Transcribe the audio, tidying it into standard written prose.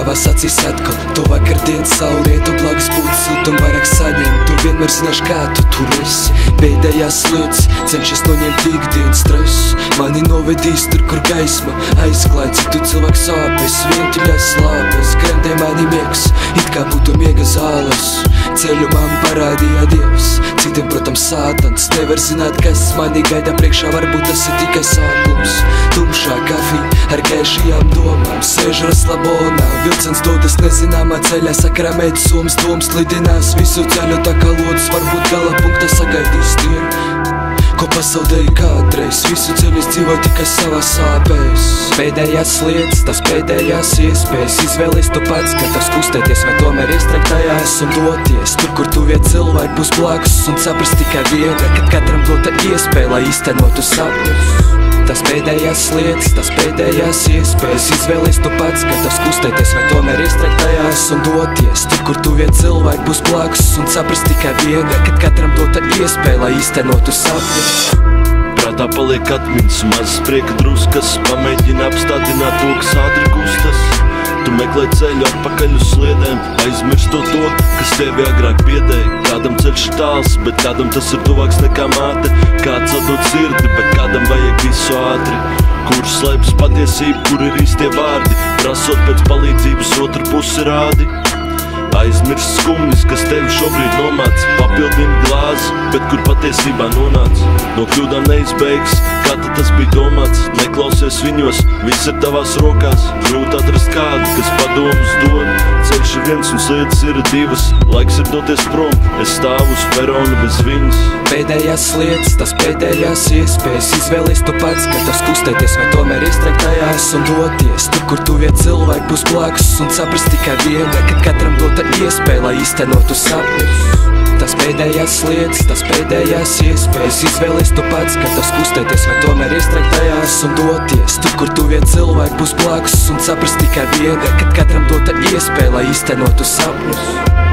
Tavās acīs atkal to vakardienas saulrietu blakus būtu siltum vairāk saņemt. Tu vienmēr zināš, kā tu tur esi. Pēdējās slēdz, cenšies noņemt ikdienas stresu. Mani novedīs tur, kur gaisma aizklāj, cik tu cilvēks sāpes, vientuļās slāpes. Krentē mani miegs, it kā būtu miega zāles. Ceļu man parādīja Dievs, citiem, protams, sātans. Nevar zināt, kas mani gaida priekšā, varbūt tas ir tikai sākums. Tumšā kafija ar gaišajām domām, sēž raslabonā. Vilciens dodas nezināmā ceļā, sakramēt somas domas lidinās visu ceļu, tā kā lodas varbūt gala punkta sagaidīs dienu, ko pasaudēju kādreiz. Visu ceļu es dzīvoju tikai savā sāpēs. Pēdējās lietas, tas pēdējās iespējas. Izvēlies tu pats, gatavs kustēties vai tomēr iestrēgt tajās un doties tur, kur tuvie cilvēki būs blakus un saprast tikai vienu, kad katram dota iespēja, lai īstenotu sapņus. Tas pēdējās lietas, tas pēdējās iespējas. Izvēlies tu pats, gatavs kustēties vai tomēr iestrēgt tajās un doties tur, kur tuvie cilvēki būs blakus un saprast tikai vienu, kad katram dota iespēja, lai īstenotu sapņus. Prātā paliek atmiņas, mazas prieka druskas, pamēģina apstādināt to, kas ātri kustas. Tu meklē ceļu atpakaļ uz sliedēm, aizmirstot to, kas tevi agrāk biedēja. Kādam ceļš ir tāls, bet kādam tas ir tuvāks nekā māte. Kāds atdod sirdi, bet kādam vajag visu ātri. Kur slēpjas patiesība, kur ir īstie vārdi, prasot pēc palīdzības otru pusi rādi. Aizmirst skumjas, kas tevi šobrīd nomāc, papildini glāzi, bet kur patiesībā nonāc. No kļūdām neizbeigs, kā tad tas bija domāts. Neklausies viņos, viss ir tavās rokās. Grūti atrast kādu, kas padomus dod. Ceļš ir viens un sliedas ir divas, laiks ir doties prom, es stāvu uz perona bez viņas. Pēdējās lietas, tas pēdējās iespējas. Izvēlies tu pats, gatavs kustēties vai tomēr iestrēgt tajās un doties tur, kur tuvie cilvēki būs blakus un saprast tikai vienu, kad katram dota iespēja, lai īstenotu sapņus. Tas pēdējās lietas, tas pēdējās iespējas. Izvēlies tu pats, gatavs kustēties vai tomēr iestrēgt tajās un doties tur, kur tuvie cilvēki būs blakus un saprast tikai vienu, kad katram dota iespēja, lai īstenotu sapņus.